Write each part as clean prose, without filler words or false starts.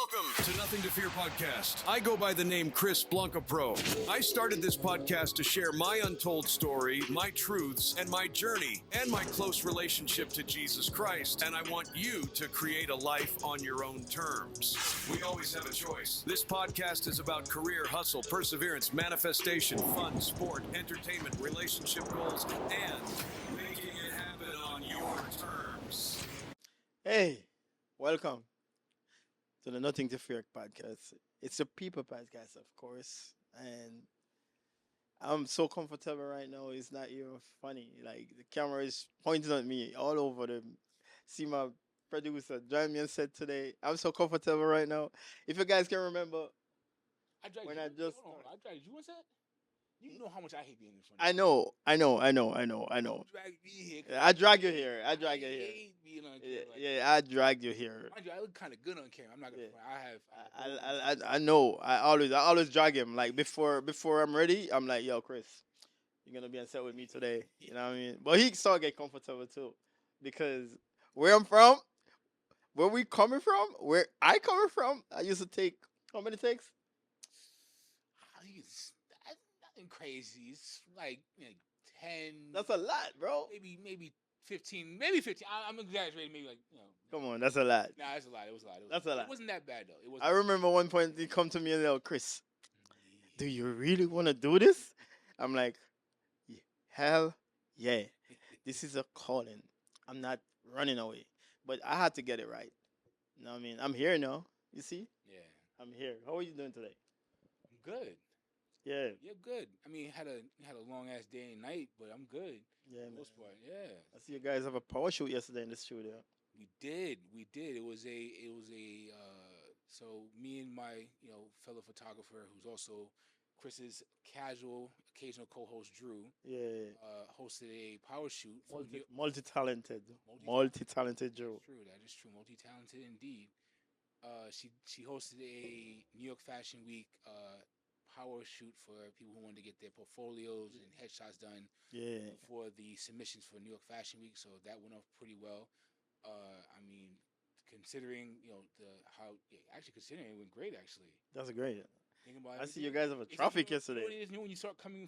Welcome to Nothing to Fear podcast. I go by the name Chris Blanca Pro. I started this podcast to share my untold story, my truths, and my journey, and my close relationship to Jesus Christ. And I want you to create a life on your own terms. We always have a choice. This podcast is about career, hustle, perseverance, manifestation, fun, sport, entertainment, relationship goals, and making it happen on your terms. Hey, welcome to the Nothing to Fear podcast. It's a people podcast, of course, and I'm so comfortable right now. It's not even funny. Like the camera is pointing at me all over the. See my producer join me and said today. I'm so comfortable right now. If you guys can remember, I dragged when you. I just Hold on, I dragged you. What's that? You know how much I hate being in front. I know. You drag me here. I drag you here. I drag you I here. hate being on camera. Yeah, I dragged you here. Mind you, I look kind of good on camera. I'm not gonna. Yeah. I have. I know. I always drag him. Like before I'm ready, I'm like, yo, Chris, you're gonna be on set with me today. You know what I mean? But he start get comfortable too, because where I'm from, where we coming from, where I coming from, I used to take how many takes? That's nothing crazy. It's like 10. That's a lot, bro. Maybe 15. Maybe 15. I'm exaggerating. Maybe Come on, that's a lot. Nah, it's a lot. It was a lot. That's a lot. It wasn't that bad though. It was. I remember one point he come to me and said, Chris, do you really want to do this? I'm like, hell yeah. This is a calling. I'm not running away. But I had to get it right. You know what I mean? I'm here now. You see? Yeah. I'm here. How are you doing today? I'm good. Yeah. Yeah, good. I mean, had a long ass day and night, but I'm good. Yeah, for the most part. Yeah. I see you guys have a power shoot yesterday in the studio. We did. It was so me and my, fellow photographer who's also Chris's occasional co-host Drew, Yeah. hosted a power shoot for Multi-talented Drew. True, that is true. Multi-talented indeed. She hosted a New York Fashion Week power shoot for people who wanted to get their portfolios and headshots done Yeah. for the submissions for New York Fashion Week. So that went off pretty well. I mean, considering considering it went great actually. That's great. Thinking about I see you guys have a traffic yesterday. It is new when you start coming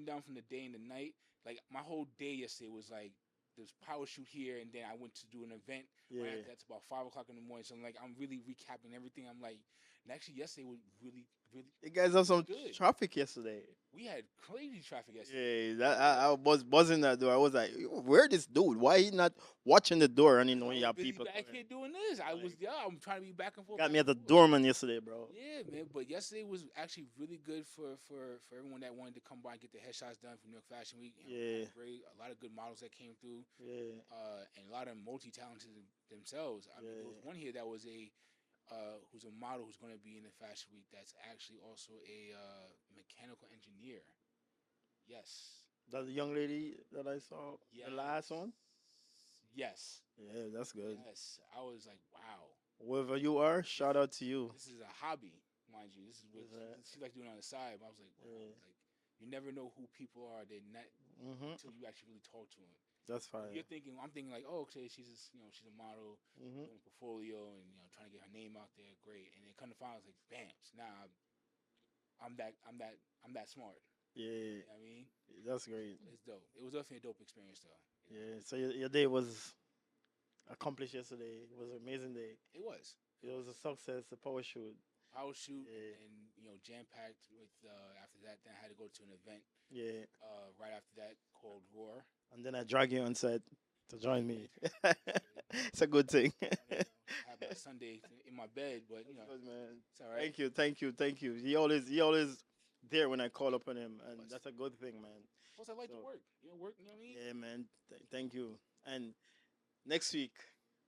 down from the day and the night. Like my whole day yesterday was like there's power shoot here, and then I went to do an event. Yeah. Right after that's about 5:00 in the morning. So I'm really recapping everything. I'm like, and actually yesterday was really, really. You guys have some good. traffic yesterday. We had crazy traffic yesterday. Yeah, I was buzzing that door. I was like, where this dude? Why he not watching the door? And when you have people back here doing this. I'm trying to be back and forth. Got me at the doorman yesterday, bro. Yeah, man. But yesterday was actually really good for everyone that wanted to come by and get their headshots done for New York Fashion Week. Yeah. Great. A lot of good models that came through. Yeah. And a lot of multi-talented themselves. I mean, there was one here that was who's a model who's going to be in the Fashion Week that's actually also a mechanical engineer. Yes. That's the young lady that I saw, yes. The last one? Yes. Yeah, that's good. Yes. I was like, wow. Wherever you are, shout out to you. This is a hobby, mind you. This is what she likes doing on the side. But I was like, wow. Yeah. Like, you never know who people are. They're not until you actually really talk to them. That's fine. I'm thinking like, oh, okay, she's a model, doing a portfolio, and trying to get her name out there. Great, and then come to find out, like, bam, now I'm that smart. Yeah, you know what I mean, that's great. It's dope. It was definitely a dope experience, though. Yeah. So your day was accomplished yesterday. It was an amazing day. It was. It was a success. A power shoot. Yeah. And jam packed with. After that, then I had to go to an event. Yeah. Right after that, called Roar. And then I drag you on set to join me. It's a good thing. I have my Sunday in my bed, but good, man. It's all right. Thank you. He always there when I call upon him, and that's a good thing, man. Plus, I like to work. Work. You know what I mean? Yeah, man. Thank you. And next week,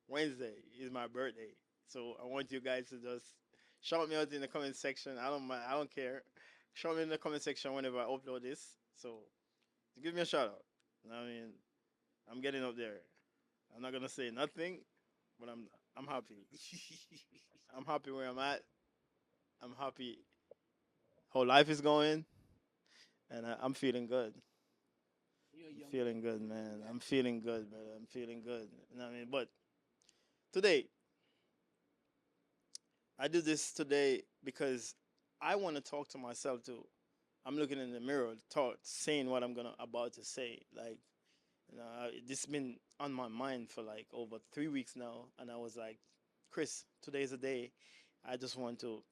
Wednesday, is my birthday, so I want you guys to just shout me out in the comment section. I don't care. Shout me in the comment section whenever I upload this. So give me a shout out. You know what I mean, I'm getting up there. I'm not gonna say nothing, but I'm happy. I'm happy where I'm at. I'm happy how life is going, and I'm feeling good. Feeling good, man. I'm feeling good, man. I'm feeling good. You know what I mean? But today, I do this today because I want to talk to myself too. I'm looking in the mirror, saying what I'm gonna about to say. Like, this been on my mind for like over 3 weeks now, and I was like, Chris, today's the day. I just want to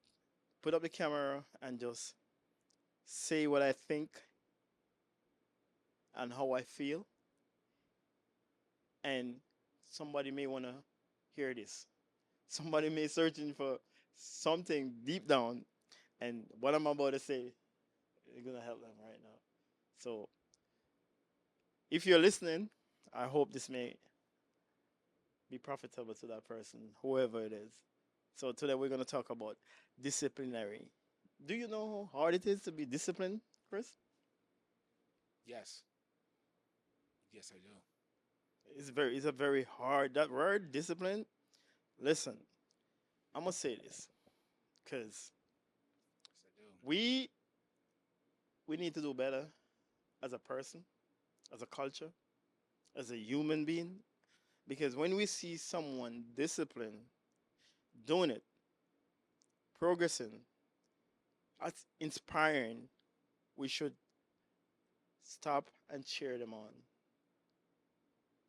put up the camera and just say what I think and how I feel, and somebody may want to hear this. Somebody may searching for something deep down, and what I'm about to say is gonna help them right now. So, if you're listening, I hope this may be profitable to that person, whoever it is. So today we're gonna talk about disciplinary. Do you know how hard it is to be disciplined, Chris? Yes, yes, I do. It's a very hard that word, discipline. Listen, I'm gonna say this because Yes, I do. we we need to do better as a person, as a culture, as a human being. Because when we see someone disciplined, doing it, progressing, that's inspiring, we should stop and cheer them on.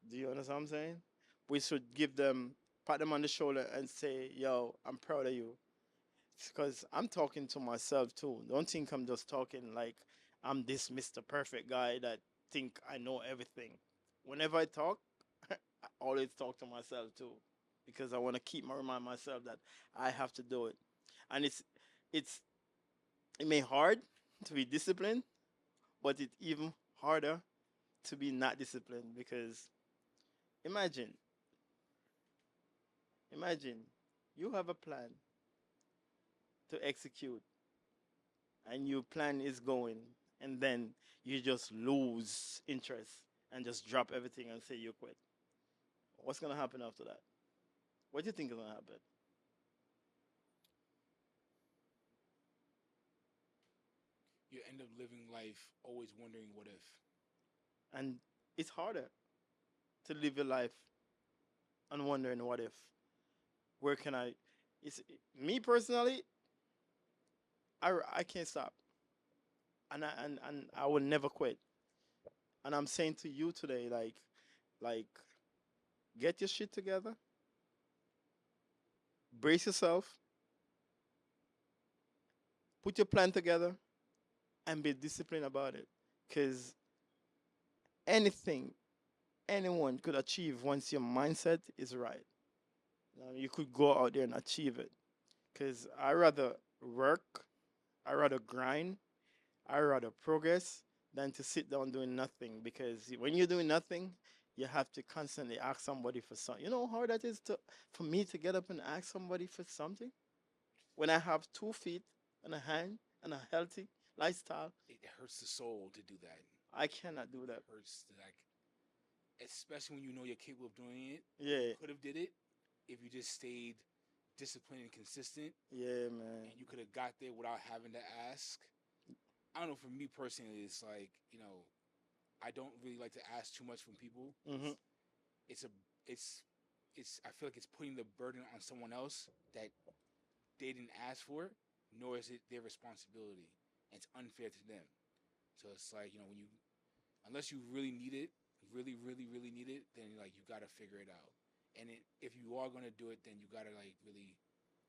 Do you understand what I'm saying? We should give them, pat them on the shoulder and say, yo, I'm proud of you. Because I'm talking to myself too. Don't think I'm just talking like I'm this Mr. Perfect guy that think I know everything. Whenever I talk, I always talk to myself too. Because I want to remind myself that I have to do it. And it's it may hard to be disciplined, but it's even harder to be not disciplined because imagine, imagine you have a plan to execute and your plan is going and then you just lose interest and just drop everything and say you quit. What's gonna happen after that? What do you think is gonna happen? You end up living life always wondering what if. And it's harder to live your life and wondering what if. Where can I? It's me personally. I can't stop, and I will never quit. And I'm saying to you today, like get your shit together, brace yourself, put your plan together, and be disciplined about it. Because anything anyone could achieve once your mindset is right. You could go out there and achieve it. Because I rather work, I rather grind, I rather progress than to sit down doing nothing. Because when you're doing nothing, you have to constantly ask somebody for something. You know how hard that is for me to get up and ask somebody for something when I have 2 feet and a hand and a healthy lifestyle. It hurts the soul to do that. I cannot do It that. hurts to, like, especially when you know you're capable of doing it. You Yeah, could have did it if you just stayed disciplined and consistent, yeah, man. and you could have got there without having to ask. I don't know. For me personally, it's like, I don't really like to ask too much from people. Hmm. It's a it's it's I feel like it's putting the burden on someone else that they didn't ask for, nor is it their responsibility. And it's unfair to them. So it's like, when you, unless you really need it, really, really, really need it, then like you gotta figure it out. And if you are gonna do it, then you gotta like really,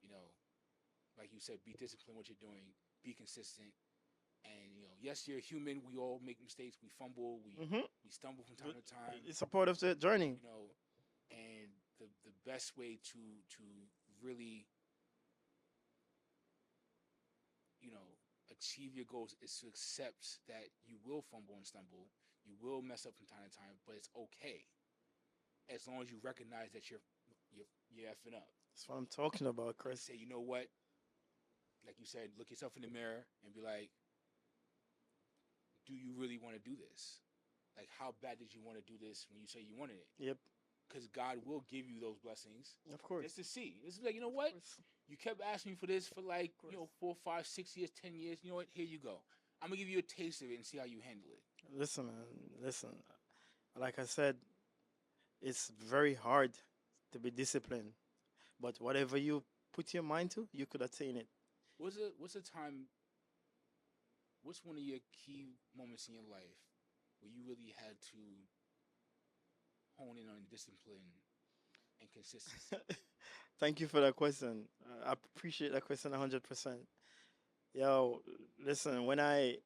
you know, like you said, be disciplined what you're doing, be consistent. And yes, you're human. We all make mistakes. We fumble. We Hmm. we stumble from time to time. It's a part of the journey. You know, and the best way to really, you know, achieve your goals is to accept that you will fumble and stumble. You will mess up from time to time, but it's okay as long as you recognize that you're effing up. That's what I'm talking about, And Chris. say, you know what? Like you said, look yourself in the mirror and be like, do you really want to do this? Like, how bad did you want to do this when you say you wanted it? Yep, Because God will give you those blessings of course. just to see. It's like, you know Of what? course. You kept asking me for this for like, Of course. 4, 5, 6 years, 10 years. You know what? Here you go. I'm gonna give you a taste of it and see how you handle it. Listen, man. Listen. Like I said, it's very hard to be disciplined. But whatever you put your mind to, you could attain it. What's a time? What's one of your key moments in your life where you really had to hone in on discipline and consistency? Thank you for that question. I appreciate that question 100%. Yo, listen, when I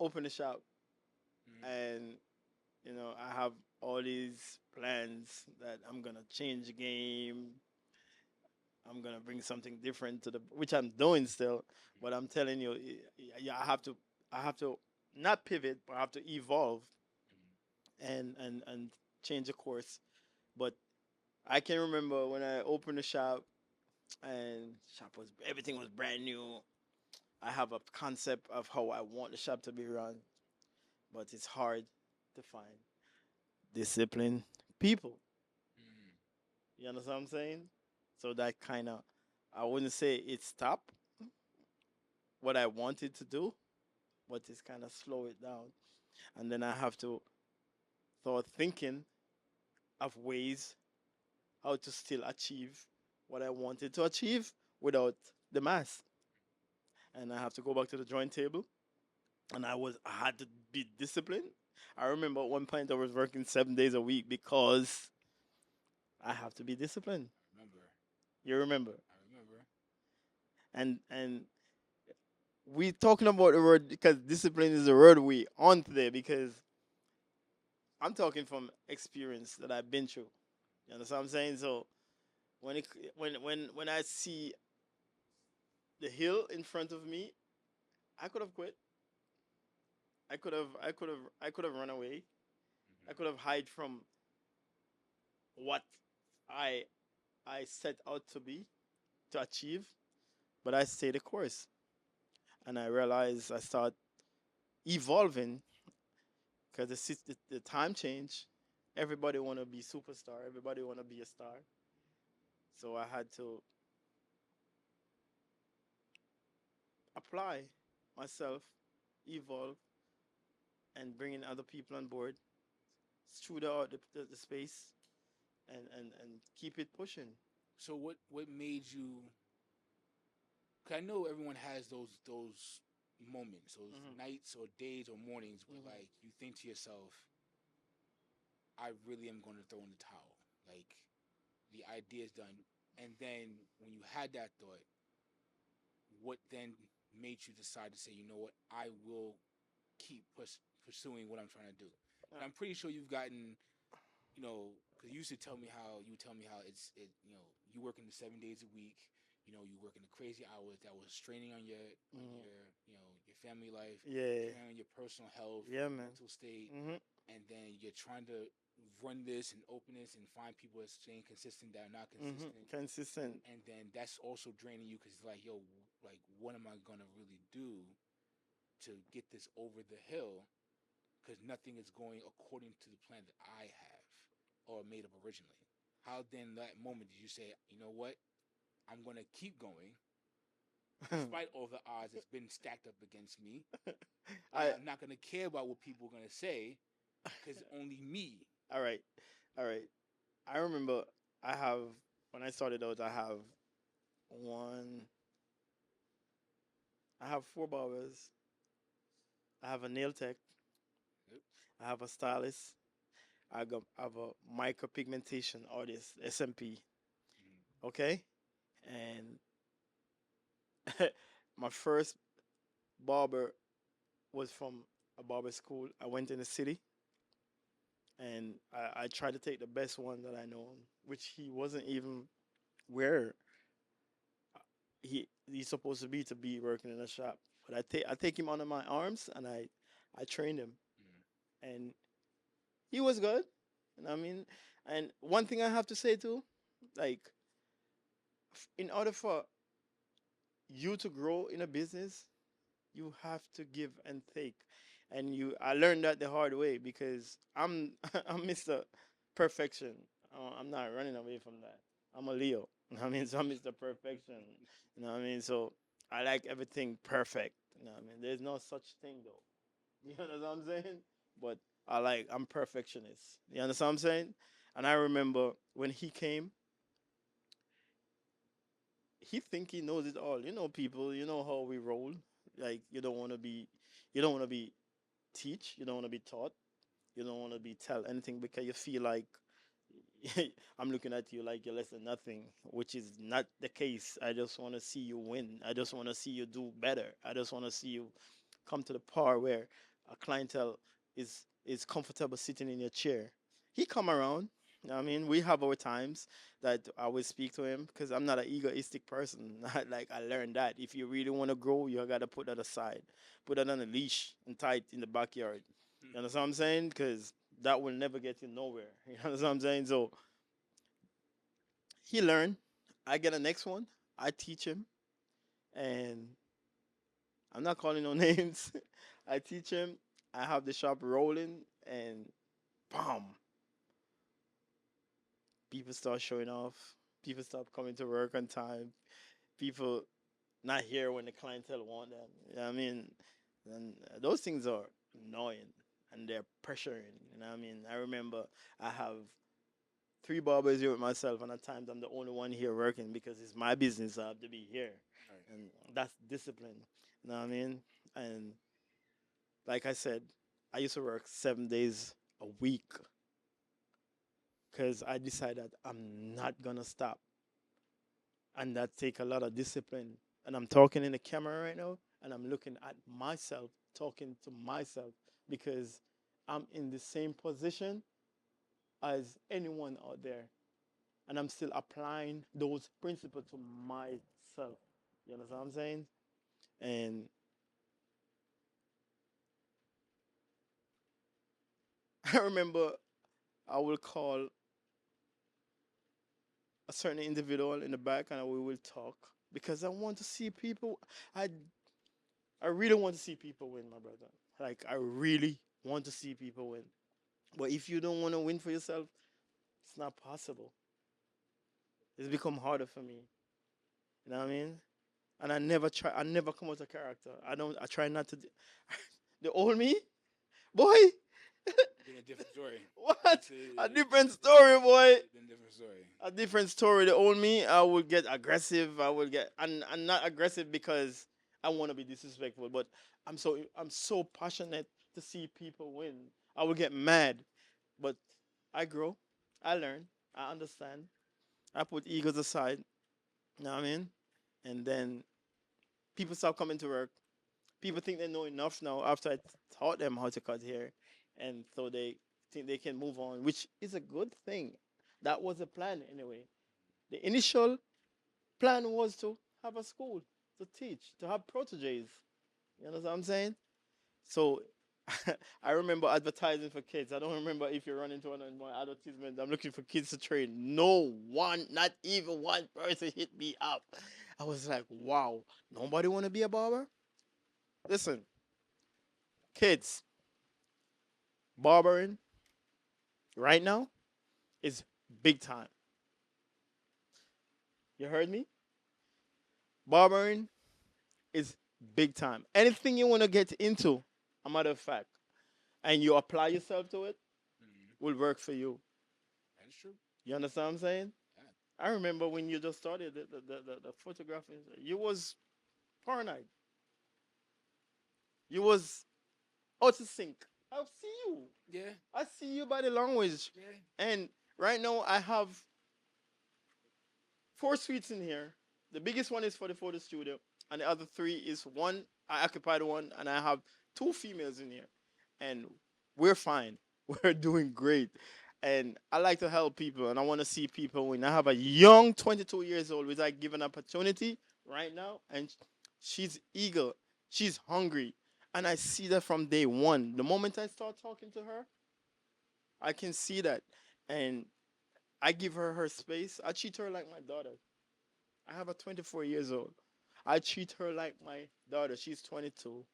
open the shop Mm, and I have all these plans that I'm gonna change the game. I'm gonna bring something different to the, which I'm doing still. But I'm telling you, yeah, I have to not pivot, but I have to evolve and change the course. But I can remember when I opened the shop and shop was everything was brand new. I have a concept of how I want the shop to be run, but it's hard to find disciplined people. mm, You understand what I'm saying? So that kind of, I wouldn't say it stopped what I wanted to do, but it's kind of slow it down. And then I have to start thinking of ways how to still achieve what I wanted to achieve without the mass. And I have to go back to the drawing table. And I had to be disciplined. I remember at one point I was working 7 days a week because I have to be disciplined. I remember. You remember? I remember. And we talking about the word because discipline is the word we on today because I'm talking from experience that I've been through. You understand what I'm saying? So when it when I see the hill in front of me, I could have quit. I could have run away. I could have hide from what I I set out to be to achieve, but I stayed the course. And I realized I start evolving because the time change. Everybody want to be superstar. Everybody want to be a star. So I had to apply myself, evolve, and bringing other people on board through the space and keep it pushing. So what made you? Cause I know everyone has those moments, those Hmm. nights or days or mornings where Hmm. like you think to yourself, I really am going to throw in the towel. Like the idea is done. And then when you had that thought, what then made you decide to say, you know what, I will keep pursuing what I'm trying to do? And I'm pretty sure you've gotten, because you used to tell me how you working the 7 days a week. You working the crazy hours that was straining on Hmm. your family life, Yeah, straining on your personal health, yeah, your man. mental state, Hmm. and then you're trying to run this and open this and find people that's staying consistent that are not Hmm. consistent, Consistent. and then that's also draining you because it's like, yo, like what am I gonna really do to get this over the hill? Because nothing is going according to the plan that I have or made up originally. How then that moment did you say, you know what, I'm gonna keep going despite all the odds that's been stacked up against me, and I I'm not gonna care about what people are gonna say because it's only me. all right, all right. I remember I have when I started out. One. I have four barbers. I have a nail tech. Yep. I have a stylist. I have a micropigmentation artist, SMP. Mm-hmm. Okay, and my first barber was from a barber school. I went in the city and I tried to take the best one that I know, which he wasn't even where he's supposed to be working in a shop. But I take him under my arms and I trained him, and he was good. And I mean, and one thing I have to say too, like in order for you to grow in a business, you have to give and take. And I learned that the hard way because I'm I'm Mr. Perfection. I'm not running away from that. I'm a Leo. You know what I mean? So I'm Mr. Perfection. You know what I mean? So I like everything perfect. You know what I mean? There's no such thing though. You know what I'm saying? But I'm perfectionist. You understand what I'm saying? And I remember when he came, he think he knows it all. You know, people. You know how we roll. Like you don't want to be teach. You don't want to be taught. You don't want to be tell anything because you feel like I'm looking at you like you're less than nothing, which is not the case. I just want to see you win. I just want to see you do better. I just want to see you come to the par where a clientele is comfortable sitting in your chair. He come around. I mean, we have our times that I will speak to him because I'm not an egoistic person. Like I learned that if you really want to grow, you gotta put that aside, put that on a leash and tie it in the backyard. You understand what I'm saying? Because that will never get you nowhere. You understand what I'm saying? So he learned. I get the next one. I teach him, and I'm not calling no names. I teach him. I have the shop rolling, and bam, people start showing off. People stop coming to work on time. People not here when the clientele want them. You know what I mean? And those things are annoying and they're pressuring. You know what I mean? I remember I have three barbers here with myself, and at times I'm the only one here working because it's my business. I have to be here, Right. and that's discipline. You know what I mean? And like I said, I used to work 7 days a week because I decided I'm not gonna stop, and that take a lot of discipline. And I'm talking in the camera right now, and I'm looking at myself, talking to myself because I'm in the same position as anyone out there, and I'm still applying those principles to myself. You understand what I'm saying? And I remember I will call a certain individual in the back and we will talk because I want to see people. I I really want to see people win, my brother. Like I really want to see people win. But if you don't want to win for yourself, it's not possible. It's become harder for me. You know what I mean? And I never try. I never come out of character. I don't. I try not to. The old me, boy. Been a different story. What? A different story, boy. Been a different story. A different story. The old me, I would get aggressive. I would get, and I'm not aggressive because I want to be disrespectful, but I'm so passionate to see people win. I would get mad, but I grow, I learn, I understand. I put egos aside. You know what I mean? And then people start coming to work. People think they know enough now after I taught them how to cut hair, and so they think they can move on, which is a good thing. That was the plan anyway. The initial plan was to have a school to teach, to have proteges. You know what I'm saying? So I remember advertising for kids. I don't remember if you run into one of my advertisements. I'm looking for kids to train. No one, not even one person hit me up. I was like, wow, nobody want to be a barber? Listen, kids, barbering right now is big time. You heard me? Barbering is big time. Anything you want to get into, a matter of fact, and you apply yourself to it, will work for you. That is true. You understand what I'm saying? Yeah. I remember when you just started the photographing, you was paranoid. You was out of sync. I see you. Yeah. I see you body language. Yeah. And right now I have four suites in here. The biggest one is for the photo studio, and the other three is one. I occupied one, and I have two females in here, and we're fine. We're doing great, and I like to help people, and I want to see people win. I have a young 22 years old, which I give an opportunity right now, and she's eager, she's hungry, and I see that from day one. The moment I start talking to her, I can see that, and I give her her space. I treat her like my daughter. I have a 24 years old. I treat her like my daughter. She's 22.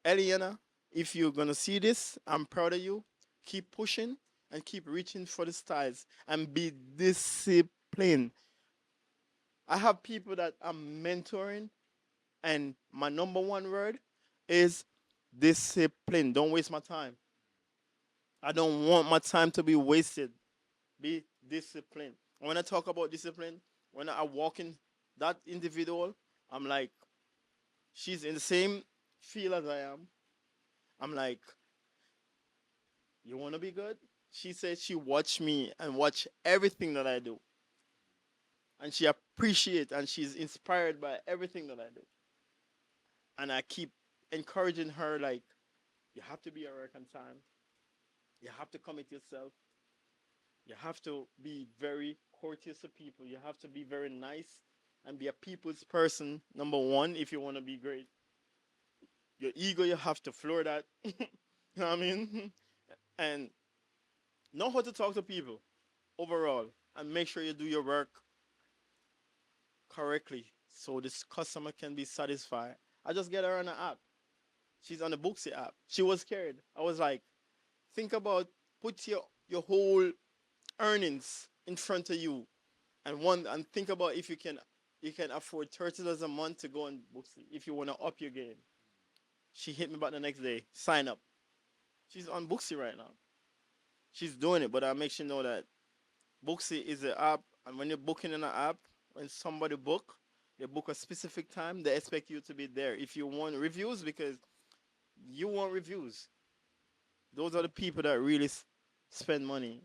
Eliana, if you're gonna see this, I'm proud of you. Keep pushing and keep reaching for the stars and be disciplined. I have people that I'm mentoring, and my number one word is discipline. Don't waste my time. I don't want my time to be wasted. Be disciplined. When I talk about discipline, When I walk in that individual, I'm like, she's in the same field as I am. I'm like, you want to be good? She said she watch me and watch everything that I do. And she appreciates and she's inspired by everything that I do. And I keep encouraging her, like, you have to be at work on time. You have to commit yourself. You have to be very courteous to people. You have to be very nice and be a people's person, number one, if you want to be great. Your ego, you have to floor that. You know what I mean? And know how to talk to people overall and make sure you do your work correctly so this customer can be satisfied. I just get her on the app. She's on the Booksy app. She was scared. I was like, think about put your whole earnings in front of you and think about if you can afford $30 a month to go on Booksy if you want to up your game. She hit me back the next day. Sign up. She's on Booksy right now. She's doing it, but I make sure you know that Booksy is an app, and when you're booking in an app, when somebody book, they book a specific time, they expect you to be there. If you want reviews, because you want reviews, those are the people that really spend money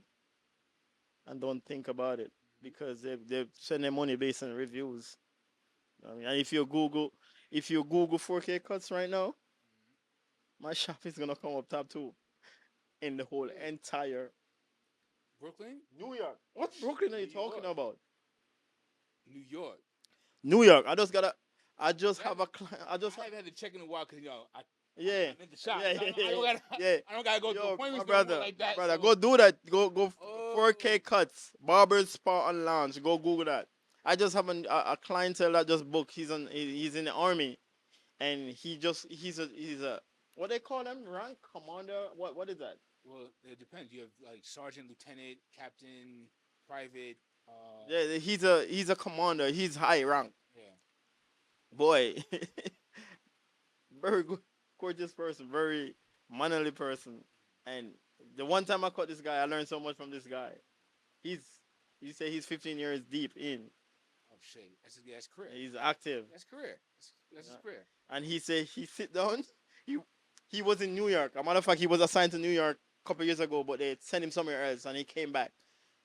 and don't think about it because they spend their money based on reviews. I mean, and if you Google 4K cuts right now, my shop is gonna come up top two in the whole entire Brooklyn, New York. What Brooklyn are you New talking York. about? New York. New York. I just That- have a client. I just I have, haven't had to check in a while because yeah. I'm in the shop. Yeah, So yeah, I don't yeah, gotta yeah. I don't gotta go to Yo, appointments my no more brother, like that. brother, So, go do that. Go oh, 4K cuts, barber spa and lounge. Go Google that. I just have a clientele that just booked. He's in the army, and he's a what they call them, rank commander. What is that? well, it depends. You have like sergeant, lieutenant, captain, private. Yeah, he's a commander. He's high rank. Yeah. Boy, very good, gorgeous person, very mannerly person. And the one time I caught this guy, I learned so much from this guy. He's you say he's 15 years deep in. Oh shit. That's career. He's active. That's career. That's his Yeah. career. And he said he sit down. He he was in New York. A matter of fact, he was assigned to New York a couple years ago, but they sent him somewhere else, and he came back.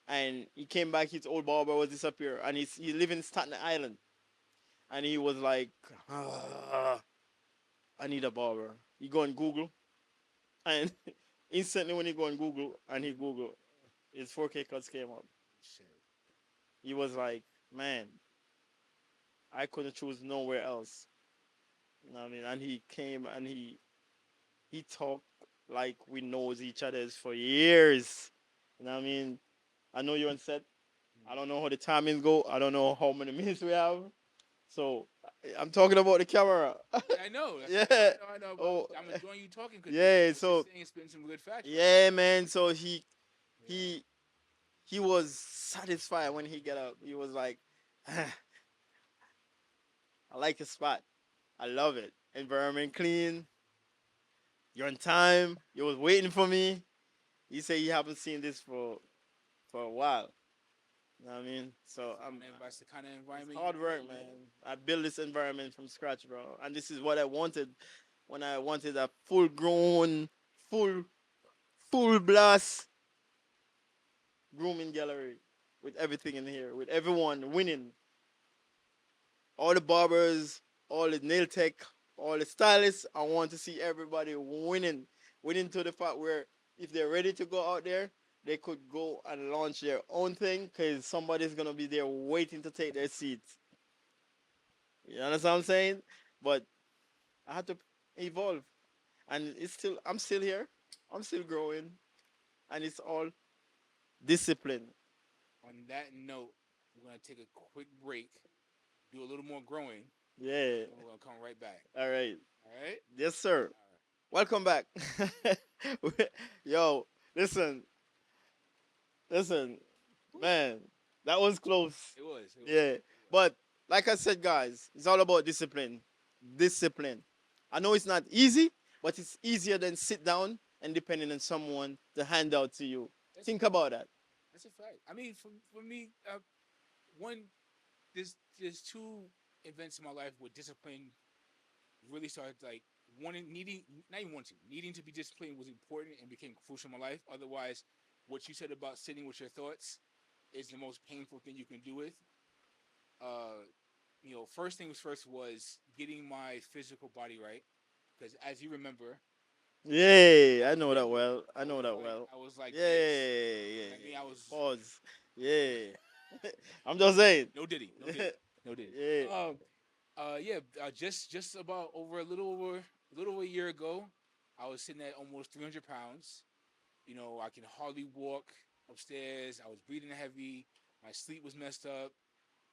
And he came back. His old barber was disappeared, and he live in Staten Island. And he was like, "Ah, I need a barber." He go on Google, and instantly when he go on Google and he Google, his 4K cuts came up. Shit. He was like, "Man, I couldn't choose nowhere else." You know what I mean? And he came and he talked like we knows each other's for years. You know what I mean? I know you're on set. I don't know how the timings go. I don't know how many minutes we have. So I'm talking about the camera. Yeah, I know. Yeah. I know. Oh, I'm enjoying you talking because yeah, you're so saying spitting some good facts. yeah, man. So he Yeah. he he was satisfied when he got up. He was like, I like the spot. I love it. Environment clean. You're on time. You was waiting for me. You say you haven't seen this for a while. You know what I mean? So That's the kind of it's environment. hard you work, want, man. I built this environment from scratch, bro. And this is what I wanted when I wanted a full grown, full full blast grooming gallery with everything in here, with everyone winning. All the barbers, all the nail tech, all the stylists. I want to see everybody winning. Winning to the fact where if they're ready to go out there, they could go and launch their own thing because somebody's gonna be there waiting to take their seats. You understand what I'm saying? But I had to evolve. And I'm still here. I'm still growing. And it's all discipline. On that note, we're gonna take a quick break, do a little more growing, Yeah. and we're gonna come right back. All right. All right. Yes, sir. All right. Welcome back. Yo, listen, man, that was close. It was. Yeah, but like I said, guys, it's all about discipline. Discipline. I know it's not easy, but it's easier than sit down and depending on someone to hand out to you. That's Think about that. That's a fact. I mean, for me, one there's two events in my life where discipline really started like wanting needing not even wanting needing to be disciplined was important and became crucial in my life. Otherwise, what you said about sitting with your thoughts is the most painful thing you can do with. Uh, first things first was getting my physical body right. Because as you remember, Yeah, I know that remember well. I know that well. I was like Yeah, this. yeah, I mean, yeah. I was Pause. Yeah. I'm just saying. no diddy, no diddy, no diddy. Yeah. Yeah. Just about a little over a year ago, I was sitting at almost 300 pounds. I can hardly walk upstairs. I was breathing heavy. My sleep was messed up.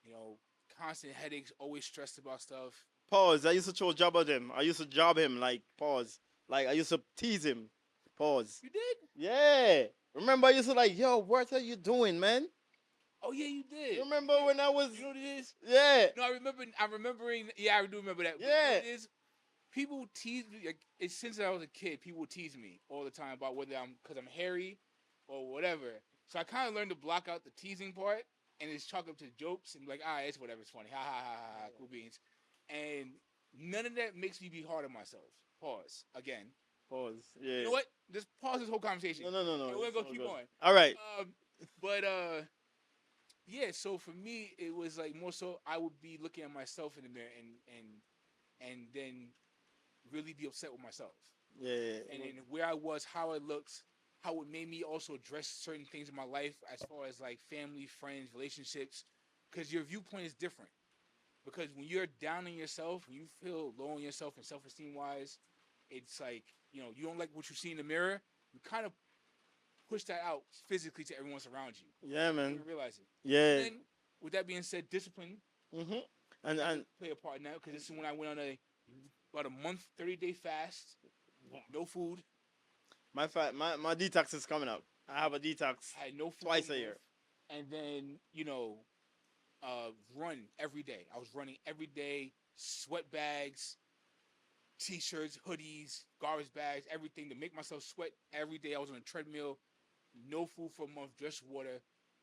You know, constant headaches. Always stressed about stuff. Pause. I used to throw job at him. I used to job him. Like, pause. Like, I used to tease him. Pause. You did? Yeah. Remember, I used to like, yo, what are you doing, man? Oh yeah, you did. You remember when I was. You know what it is? Yeah. No, I remember. I'm remembering. Yeah, I do remember that. But you know Yeah. what it is? People tease me. Like, it's since I was a kid. People tease me all the time about whether because I'm hairy or whatever. So I kind of learned to block out the teasing part and just chalk up to jokes and be like, it's whatever. It's funny. Ha ha ha ha. Cool beans. And none of that makes me be hard on myself. Pause again. Pause. Yeah. You know what? Just pause this whole conversation. No. And we're It's gonna all keep good. going. All right. But yeah. So for me, it was like more so I would be looking at myself in the mirror and then really be upset with myself. Yeah. And then where I was, how I looked, how it made me also address certain things in my life as far as like family, friends, relationships, because your viewpoint is different. Because when you're down on yourself, when you feel low on yourself and self-esteem wise, it's like, you don't like what you see in the mirror, you kind of push that out physically to everyone around you. Yeah, man. You don't realize it. Yeah. And then, with that being said, discipline Mhm. And play a part now because this is when I went on about a month, 30-day fast, no food. my detox is coming up. I have a detox I had no food twice for a a year. month, and then run every day. I was running every day, sweat bags, t-shirts, hoodies, garbage bags, everything to make myself sweat every day. I was on a treadmill, no food for a month, just water,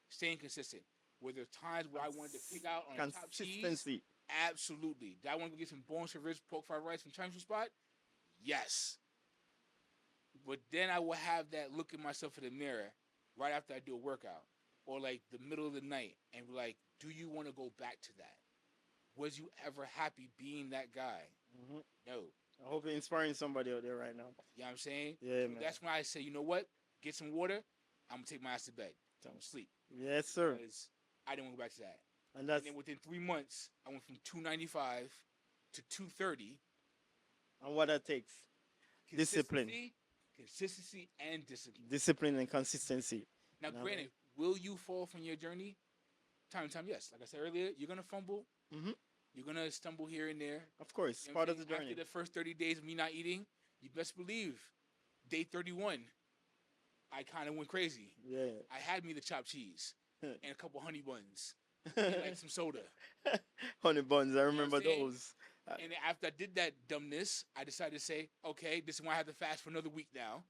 staying consistent. Were there times where I wanted to pick out on a top cheese? Consistency. Absolutely. Did I want to get some bones for ribs, pork fried rice from Chinese spot? Yes. But then I will have that look at myself in the mirror right after I do a workout or like the middle of the night and be like, do you want to go back to that? Was you ever happy being that guy? Mhm. No. I hope you're inspiring somebody out there right now. You know what I'm saying? Yeah, So man. that's when I say, you know what? Get some water. I'm going to take my ass to bed. I'm going to sleep. Yes, sir. Because I didn't want to go back to that. And that's And then within 3 months, I went from 295 to 230. and what that takes. Discipline. Consistency and discipline. Discipline and consistency. Now, You know? granted, will you fall from your journey? Time to time, yes. Like I said earlier, you're going to fumble. Mhm. You're going to stumble here and there. Of course, You know part what of I'm the saying? journey. After the first 30 days of me not eating, you best believe, day 31, I kind of went crazy. Yeah. I had me the chopped cheese and a couple honey buns and like some soda. Honey buns, I remember I'm saying? those. And after I did that dumbness, I decided to say, okay, this is why I have to fast for another week now.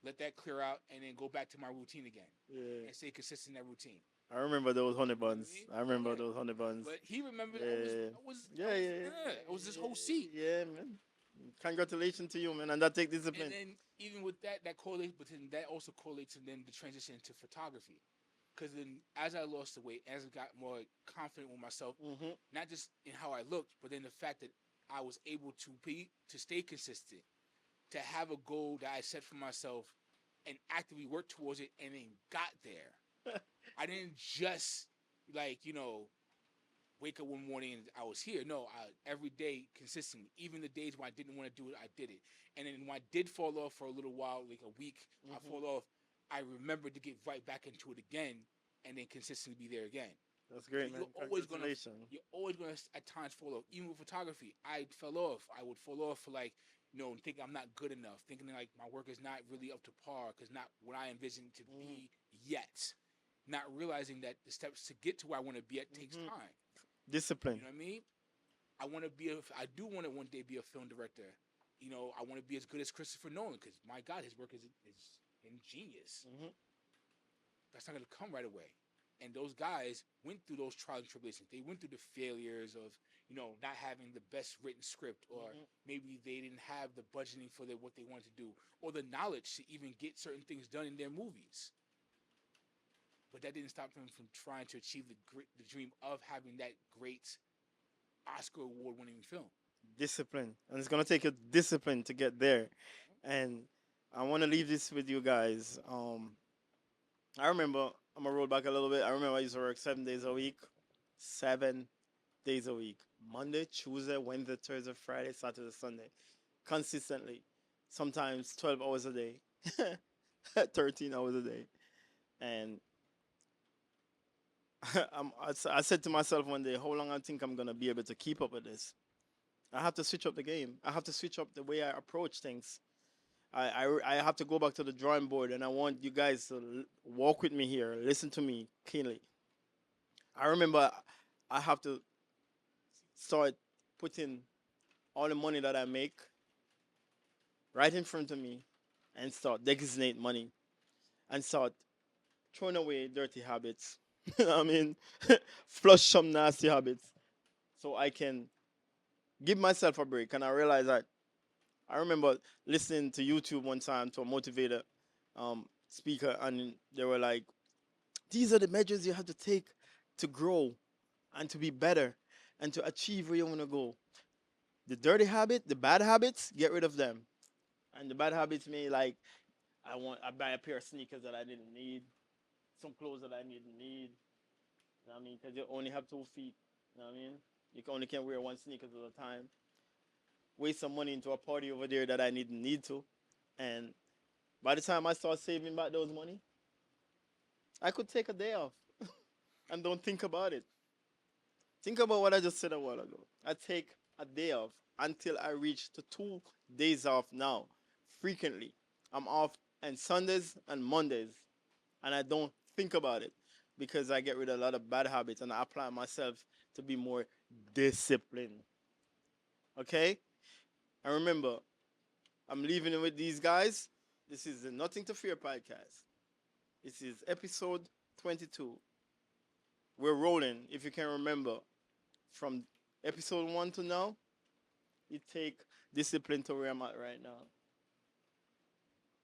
Let that clear out and then go back to my routine again Yeah. and stay consistent in that routine. I remember those honey buns. mean? I remember Yeah. those honey buns. But he remembered Yeah. I was this whole seat. Yeah, man. Congratulations to you, man. And that take discipline. And then even with that correlates, but then that also correlates to then the transition to photography. Because then as I lost the weight, as I got more confident with myself, Mhm. not just in how I looked, but then the fact that I was able to stay consistent, to have a goal that I set for myself and actively work towards it and then got there. I didn't just wake up one morning and I was here. No, every day consistently. Even the days when I didn't want to do it, I did it. And then when I did fall off for a little while, like a week, I fall off. I remembered to get right back into it again, and then consistently be there again. That's great, So man. Congratulations. you're always gonna at times fall off. Even with photography, I fell off. I would fall off for thinking I'm not good enough, thinking like my work is not really up to par, because not what I envisioned to be yet. Not realizing that the steps to get to where I want to be at takes time. Discipline. You know what I mean? I do want to one day be a film director. I want to be as good as Christopher Nolan, because my God, his work is ingenious. Mhm. That's not gonna come right away. And those guys went through those trials and tribulations. They went through the failures of, not having the best written script, or maybe they didn't have the budgeting for what they wanted to do, or the knowledge to even get certain things done in their movies. But that didn't stop them from trying to achieve the dream of having that great Oscar award-winning film. Discipline, and it's gonna take you discipline to get there. And I want to leave this with you guys. I remember, I'm gonna roll back a little bit. I remember I used to work 7 days a week, 7 days a week, Monday, Tuesday, Wednesday, Thursday, Friday, Saturday, Sunday, consistently. Sometimes 12 hours a day, 13 hours a day, and I said to myself one day, how long I think I'm gonna be able to keep up with this? I have to switch up the game. I have to switch up the way I approach things. I have to go back to the drawing board, and I want you guys to walk with me here. Listen to me keenly. I remember I have to start putting all the money that I make right in front of me and start designate money and start throwing away dirty habits. I mean, flush some nasty habits so I can give myself a break. And I realized that I remember listening to YouTube one time to a motivator speaker, and they were like, these are the measures you have to take to grow and to be better and to achieve where you want to go. The dirty habit, the bad habits, get rid of them. And the bad habits may like, I buy a pair of sneakers that I didn't need, some clothes that I didn't need. You know what I mean? Because you only have 2 feet. You know what I mean? You only can wear one sneakers at a time. Waste some money into a party over there that I didn't need to. And by the time I start saving back those money, I could take a day off and don't think about it. Think about what I just said a while ago. I take a day off until I reach to 2 days off now. Frequently. I'm off on Sundays and Mondays. And I don't think about it because I get rid of a lot of bad habits and I apply myself to be more disciplined. Okay? And remember, I'm leaving it with these guys. This is the Nothing to Fear podcast. This is episode 22. We're rolling, if you can remember, from episode 1 to now. It take discipline to where I'm at right now.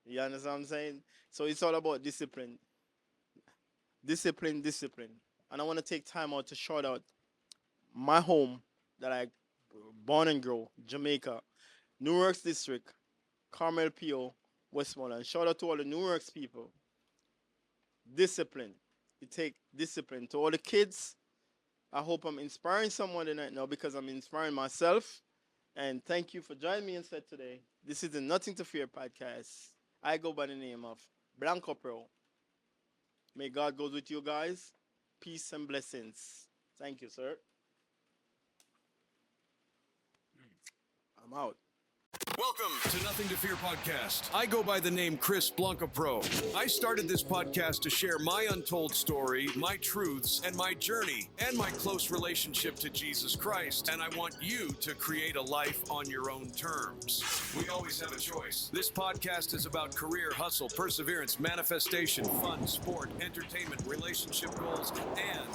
You understand what I'm saying? So it's all about discipline. Discipline. And I want to take time out to shout out my home that I born and grow, Jamaica, Newark District, Carmel P.O., Westmoreland. Shout out to all the Newark people. Discipline. It takes discipline. To all the kids, I hope I'm inspiring someone tonight now because I'm inspiring myself. And thank you for joining me instead today. This is the Nothing to Fear podcast. I go by the name of Blanco Pro. May God go with you guys. Peace and blessings. Thank you, sir. I'm out. Welcome to Nothing to Fear podcast. I go by the name Chris Blanca Pro. I started this podcast to share my untold story, my truths, and my journey, and my close relationship to Jesus Christ. And I want you to create a life on your own terms. We always have a choice. This podcast is about career, hustle, perseverance, manifestation, fun, sport, entertainment, relationship goals, and